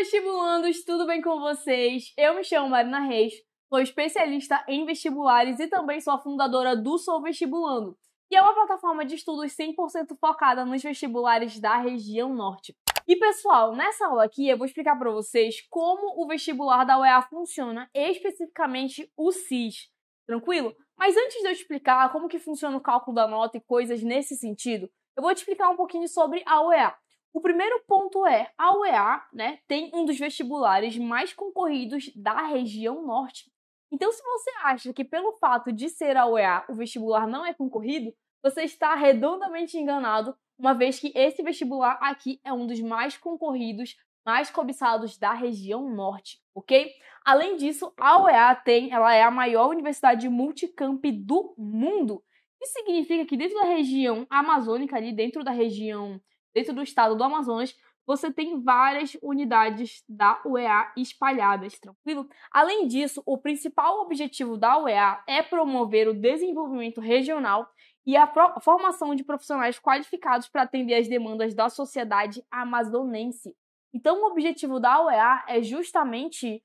vestibulandos, tudo bem com vocês? Eu me chamo Marina Reis, sou especialista em vestibulares e também sou a fundadora do Sou Vestibulando, que é uma plataforma de estudos 100% focada nos vestibulares da região norte. E pessoal, nessa aula aqui eu vou explicar para vocês como o vestibular da UEA funciona, especificamente o SIS, tranquilo? Mas antes de eu explicar como que funciona o cálculo da nota e coisas nesse sentido, eu vou te explicar um pouquinho sobre a UEA. O primeiro ponto é, a UEA, tem um dos vestibulares mais concorridos da região norte. Então, se você acha que pelo fato de ser a UEA o vestibular não é concorrido, você está redondamente enganado, uma vez que esse vestibular aqui é um dos mais concorridos, mais cobiçados da região norte, ok? Além disso, a UEA ela é a maior universidade multicamp do mundo. Isso significa que dentro da região amazônica, ali dentro do estado do Amazonas, você tem várias unidades da UEA espalhadas, tranquilo? Além disso, o principal objetivo da UEA é promover o desenvolvimento regional e a formação de profissionais qualificados para atender às demandas da sociedade amazonense. Então, o objetivo da UEA é justamente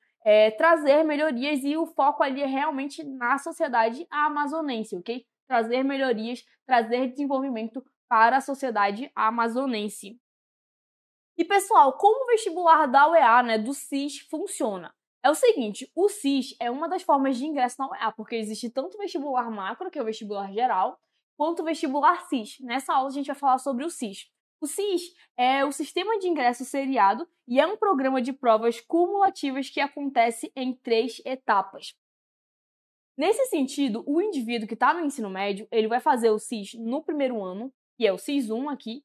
trazer melhorias e o foco ali é realmente na sociedade amazonense, ok? Trazer melhorias, trazer desenvolvimento para a sociedade amazonense. E pessoal, como o vestibular da UEA, do SIS, funciona? É o seguinte, o SIS é uma das formas de ingresso na UEA, porque existe tanto o vestibular macro, que é o vestibular geral, quanto o vestibular SIS. Nessa aula a gente vai falar sobre o SIS. O SIS é o Sistema de Ingresso Seriado e é um programa de provas cumulativas que acontece em 3 etapas. Nesse sentido, o indivíduo que está no ensino médio, ele vai fazer o SIS no primeiro ano, que é o SIS 1 aqui,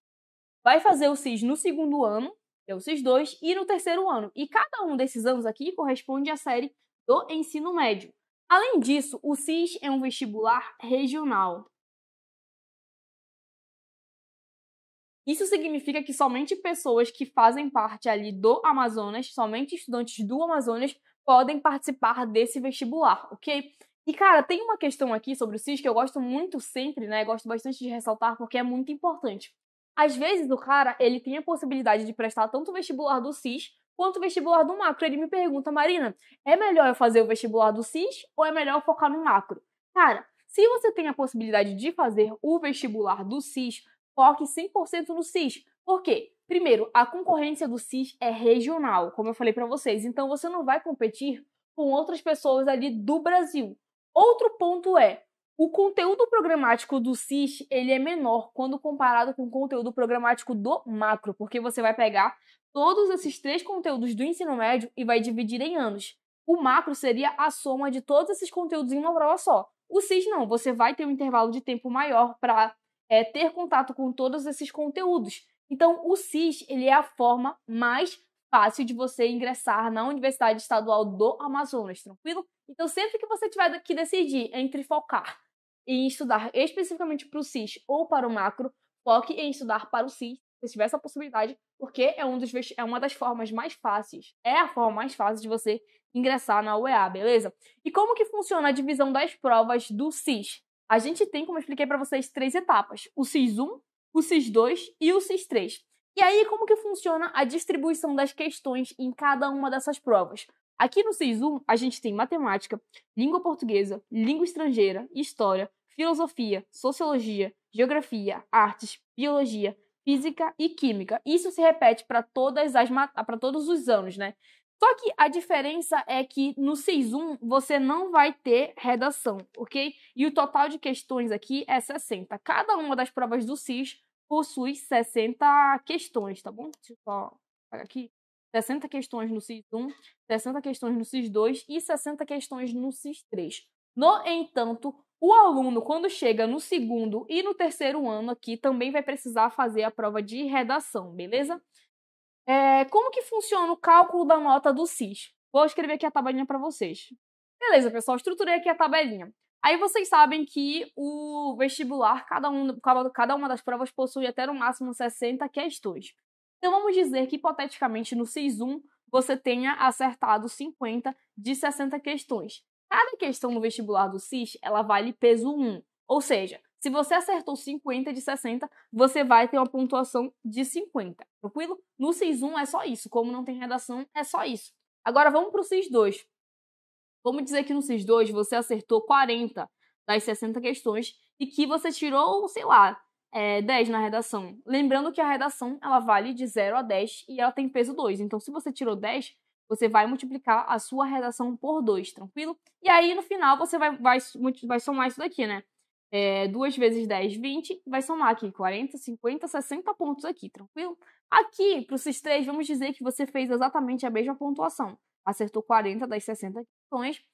vai fazer o SIS no segundo ano, que é o SIS 2, e no terceiro ano. E cada um desses anos aqui corresponde à série do ensino médio. Além disso, o SIS é um vestibular regional. Isso significa que somente pessoas que fazem parte ali do Amazonas, somente estudantes do Amazonas, podem participar desse vestibular, ok? E, cara, tem uma questão aqui sobre o SIS que eu gosto muito sempre, gosto bastante de ressaltar porque é muito importante. Às vezes, o cara, ele tem a possibilidade de prestar tanto o vestibular do SIS quanto o vestibular do macro. Ele me pergunta, Marina, é melhor eu fazer o vestibular do SIS ou é melhor eu focar no macro? Cara, se você tem a possibilidade de fazer o vestibular do SIS, foque 100% no SIS. Por quê? Primeiro, a concorrência do SIS é regional, como eu falei para vocês. Então, você não vai competir com outras pessoas ali do Brasil. Outro ponto é, o conteúdo programático do SIS ele é menor quando comparado com o conteúdo programático do macro, porque você vai pegar todos esses 3 conteúdos do ensino médio e vai dividir em anos. O macro seria a soma de todos esses conteúdos em uma prova só. O SIS não, você vai ter um intervalo de tempo maior para ter contato com todos esses conteúdos. Então, o SIS ele é a forma mais fácil de você ingressar na Universidade Estadual do Amazonas, tranquilo? Então, sempre que você tiver que decidir entre focar em estudar especificamente para o SIS ou para o macro, foque em estudar para o SIS, se tiver essa possibilidade, porque é uma das formas mais fáceis, é a forma mais fácil de você ingressar na UEA, beleza? E como que funciona a divisão das provas do SIS? A gente tem, como eu expliquei para vocês, 3 etapas, o SIS 1, o SIS 2 e o SIS 3. E aí, como que funciona a distribuição das questões em cada uma dessas provas? Aqui no SIS 1, a gente tem matemática, língua portuguesa, língua estrangeira, história, filosofia, sociologia, geografia, artes, biologia, física e química. Isso se repete para todos os anos, Só que a diferença é que no SIS 1 você não vai ter redação, ok? E o total de questões aqui é 60. Cada uma das provas do SIS possui 60 questões, tá bom? Deixa eu só pegar aqui. 60 questões no SIS 1, 60 questões no SIS 2 e 60 questões no SIS 3. No entanto, o aluno, quando chega no segundo e no terceiro ano aqui, também vai precisar fazer a prova de redação, beleza? Como que funciona o cálculo da nota do SIS? Vou escrever aqui a tabelinha para vocês. Beleza, pessoal, estruturei aqui a tabelinha. Aí vocês sabem que o vestibular, cada uma das provas possui até no máximo 60 questões. Então vamos dizer que, hipoteticamente, no SIS 1, você tenha acertado 50 de 60 questões. Cada questão no vestibular do SIS, ela vale peso 1. Ou seja, Se você acertou 50 de 60, você vai ter uma pontuação de 50, tranquilo? No SIS 1 é só isso, como não tem redação, é só isso. Agora vamos para o SIS 2. Vamos dizer que no SIS 2 você acertou 40 das 60 questões e que você tirou, sei lá, 10 na redação. Lembrando que a redação ela vale de 0 a 10 e ela tem peso 2. Então, se você tirou 10, você vai multiplicar a sua redação por 2, tranquilo? E aí, no final, você vai somar isso daqui, né? 2 vezes 10, 20, vai somar aqui 40, 50, 60 pontos aqui, tranquilo? Aqui, para o SIS 3, vamos dizer que você fez exatamente a mesma pontuação. Acertou 40 das 60 questões,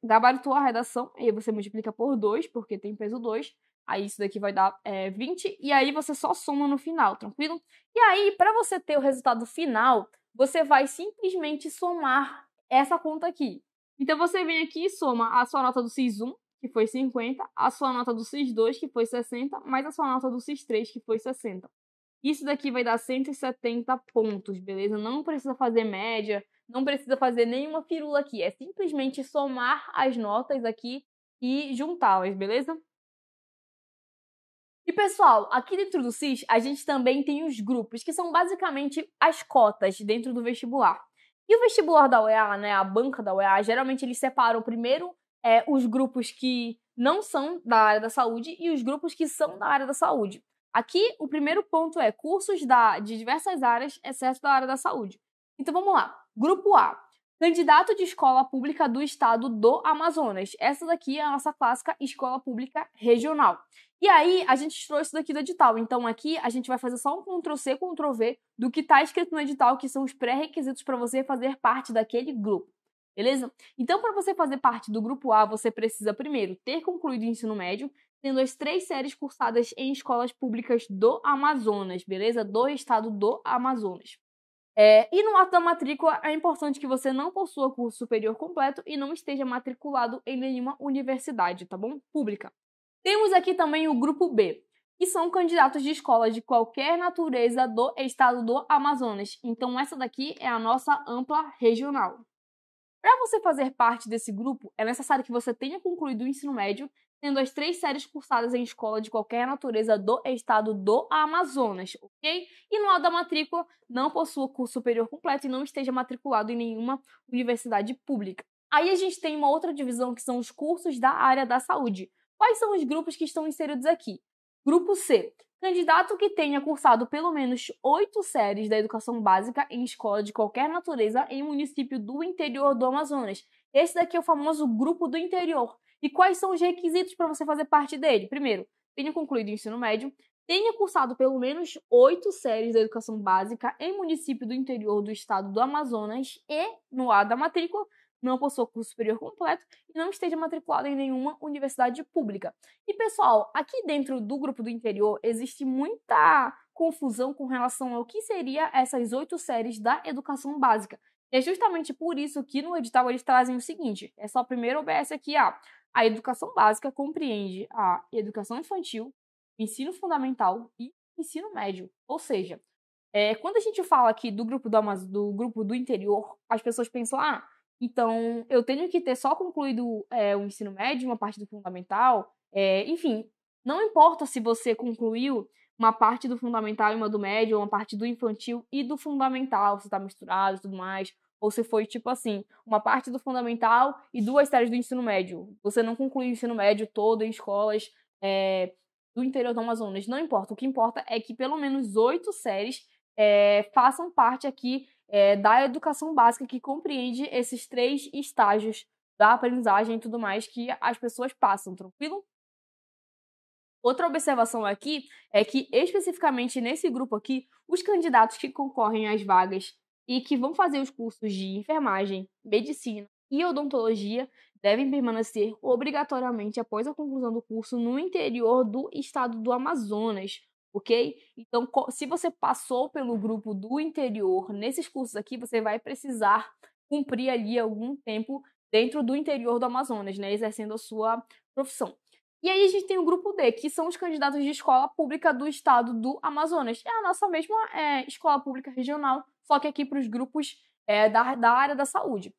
gabaritou a redação, e aí você multiplica por 2, porque tem peso 2, aí isso daqui vai dar 20, e aí você só soma no final, tranquilo? E aí, para você ter o resultado final, você vai simplesmente somar essa conta aqui. Então, você vem aqui e soma a sua nota do SIS 1, que foi 50, a sua nota do SIS 2, que foi 60, mais a sua nota do SIS 3, que foi 60. Isso daqui vai dar 170 pontos, beleza? Não precisa fazer média, não precisa fazer nenhuma firula aqui. É simplesmente somar as notas aqui e juntá-las, beleza? E, pessoal, aqui dentro do SIS, a gente também tem os grupos, que são basicamente as cotas dentro do vestibular. E o vestibular da UEA, né, a banca da UEA, geralmente eles separam primeiro os grupos que não são da área da saúde e os grupos que são da área da saúde. Aqui, o primeiro ponto é cursos de diversas áreas, exceto da área da saúde. Então, vamos lá. Grupo A. Candidato de escola pública do estado do Amazonas. Essa daqui é a nossa clássica escola pública regional. E aí, a gente tirou isso daqui do edital. Então, aqui, a gente vai fazer só um Ctrl+C, Ctrl+V do que está escrito no edital, que são os pré-requisitos para você fazer parte daquele grupo. Beleza? Então, para você fazer parte do grupo A, você precisa, primeiro, ter concluído o ensino médio, tendo as 3 séries cursadas em escolas públicas do Amazonas, beleza? Do estado do Amazonas. E no ato da matrícula, é importante que você não possua curso superior completo e não esteja matriculado em nenhuma universidade, tá bom? Pública. Temos aqui também o grupo B, que são candidatos de escolas de qualquer natureza do estado do Amazonas. Então, essa daqui é a nossa ampla regional. Para você fazer parte desse grupo, é necessário que você tenha concluído o ensino médio, tendo as 3 séries cursadas em escola de qualquer natureza do estado do Amazonas, ok? E no ato da matrícula, não possua curso superior completo e não esteja matriculado em nenhuma universidade pública. Aí a gente tem uma outra divisão que são os cursos da área da saúde. Quais são os grupos que estão inseridos aqui? Grupo C. Candidato que tenha cursado pelo menos 8 séries da educação básica em escola de qualquer natureza em município do interior do Amazonas. Esse daqui é o famoso grupo do interior. E quais são os requisitos para você fazer parte dele? Primeiro, tenha concluído o ensino médio, tenha cursado pelo menos 8 séries da educação básica em município do interior do estado do Amazonas e, no ato da matrícula, não possua curso superior completo e não esteja matriculado em nenhuma universidade pública. E, pessoal, aqui dentro do grupo do interior existe muita confusão com relação ao que seria essas 8 séries da educação básica. E é justamente por isso que no edital eles trazem o seguinte, é só primeiro OBS aqui, a educação básica compreende a educação infantil, ensino fundamental e ensino médio. Ou seja, quando a gente fala aqui do grupo do interior, as pessoas pensam, então eu tenho que ter só concluído o ensino médio, uma parte do fundamental, enfim, não importa se você concluiu uma parte do fundamental e uma do médio, ou uma parte do infantil e do fundamental, se está misturado e tudo mais, ou se foi tipo assim, uma parte do fundamental e 2 séries do ensino médio. Você não concluiu o ensino médio todo em escolas do interior do Amazonas. Não importa. O que importa é que pelo menos 8 séries façam parte aqui da educação básica, que compreende esses 3 estágios da aprendizagem e tudo mais que as pessoas passam, tranquilo? Outra observação aqui é que, especificamente nesse grupo aqui, os candidatos que concorrem às vagas e que vão fazer os cursos de enfermagem, medicina e odontologia devem permanecer obrigatoriamente após a conclusão do curso no interior do estado do Amazonas, ok? Então, se você passou pelo grupo do interior nesses cursos aqui, você vai precisar cumprir ali algum tempo dentro do interior do Amazonas, né, exercendo a sua profissão. E aí a gente tem o grupo D, que são os candidatos de escola pública do estado do Amazonas. É a nossa mesma escola pública regional, só que aqui para os grupos da área da saúde.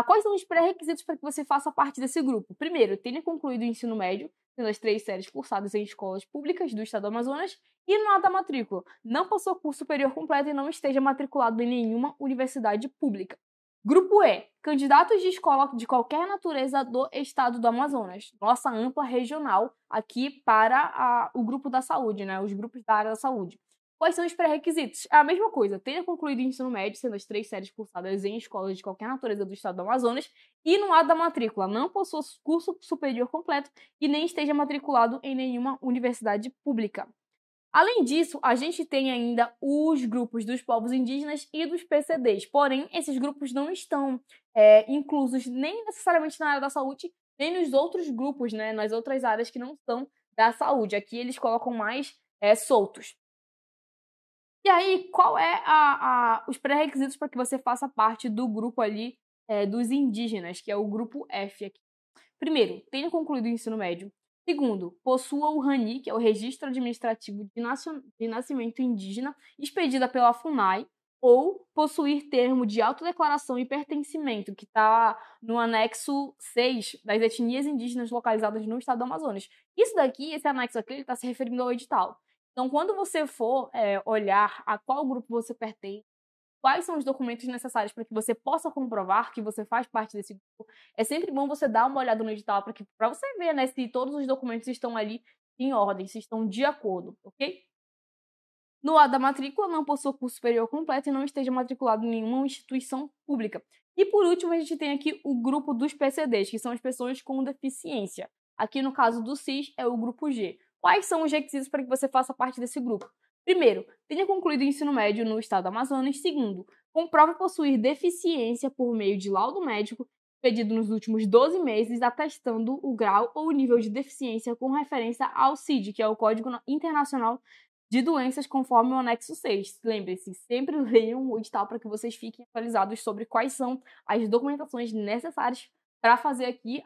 Quais são os pré-requisitos para que você faça parte desse grupo? Primeiro, tenha concluído o ensino médio, sendo as 3 séries cursadas em escolas públicas do estado do Amazonas, e no ato da matrícula, não possua curso superior completo e não esteja matriculado em nenhuma universidade pública. Grupo E, candidatos de escola de qualquer natureza do estado do Amazonas. Nossa ampla regional aqui para o grupo da saúde, né? Os grupos da área da saúde. Quais são os pré-requisitos? É a mesma coisa, tenha concluído o ensino médio, sendo as 3 séries cursadas em escolas de qualquer natureza do estado do Amazonas, e no ato da matrícula, não possua curso superior completo e nem esteja matriculado em nenhuma universidade pública. Além disso, a gente tem ainda os grupos dos povos indígenas e dos PCDs, porém, esses grupos não estão inclusos nem necessariamente na área da saúde, nem nos outros grupos, né, nas outras áreas que não são da saúde. Aqui eles colocam mais soltos. E aí, qual é os pré-requisitos para que você faça parte do grupo ali dos indígenas, que é o grupo F aqui? Primeiro, tenha concluído o ensino médio. Segundo, possua o RANI, que é o Registro Administrativo de Nascimento Indígena, expedida pela FUNAI, ou possuir termo de autodeclaração e pertencimento, que está no anexo 6 das etnias indígenas localizadas no estado do Amazonas. Isso daqui, esse anexo aqui, ele está se referindo ao edital. Então, quando você for olhar a qual grupo você pertence, quais são os documentos necessários para que você possa comprovar que você faz parte desse grupo, é sempre bom você dar uma olhada no edital para você ver, né, se todos os documentos estão ali em ordem, se estão de acordo, ok? No ato da matrícula, não possua curso superior completo e não esteja matriculado em nenhuma instituição pública. E por último, a gente tem aqui o grupo dos PCDs, que são as pessoas com deficiência. Aqui no caso do CIS é o grupo G. Quais são os requisitos para que você faça parte desse grupo? Primeiro, tenha concluído o ensino médio no estado do Amazonas. Segundo, comprove possuir deficiência por meio de laudo médico pedido nos últimos 12 meses, atestando o grau ou nível de deficiência com referência ao CID, que é o Código Internacional de Doenças, conforme o anexo 6. Lembre-se, sempre leiam o edital para que vocês fiquem atualizados sobre quais são as documentações necessárias para fazer aqui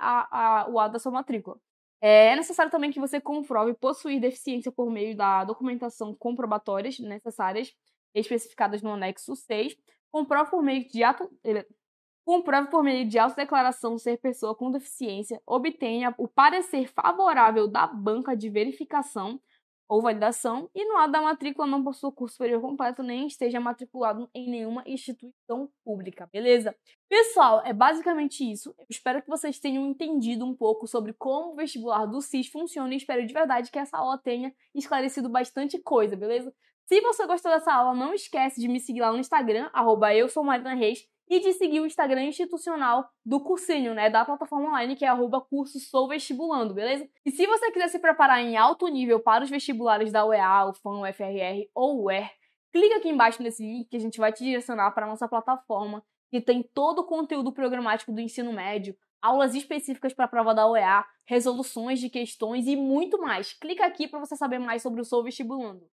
o ato da sua matrícula. É necessário também que você comprove possuir deficiência por meio da documentação comprobatórias necessárias, especificadas no anexo 6. Comprove por meio de autodeclaração ser pessoa com deficiência. Obtenha o parecer favorável da banca de verificação ou validação, e no ato da matrícula não possua curso superior completo, nem esteja matriculado em nenhuma instituição pública, beleza? Pessoal, é basicamente isso. Eu espero que vocês tenham entendido um pouco sobre como o vestibular do CIS funciona e espero de verdade que essa aula tenha esclarecido bastante coisa, beleza? Se você gostou dessa aula, não esquece de me seguir lá no Instagram, @eu-sou-marina-reis, e de seguir o Instagram institucional do cursinho, né, da plataforma online, que é @curso Sou Vestibulando, beleza? E se você quiser se preparar em alto nível para os vestibulares da UEA, UFAM, UFRR ou UER, clica aqui embaixo nesse link que a gente vai te direcionar para a nossa plataforma, que tem todo o conteúdo programático do ensino médio, aulas específicas para a prova da UEA, resoluções de questões e muito mais. Clica aqui para você saber mais sobre o Sou Vestibulando.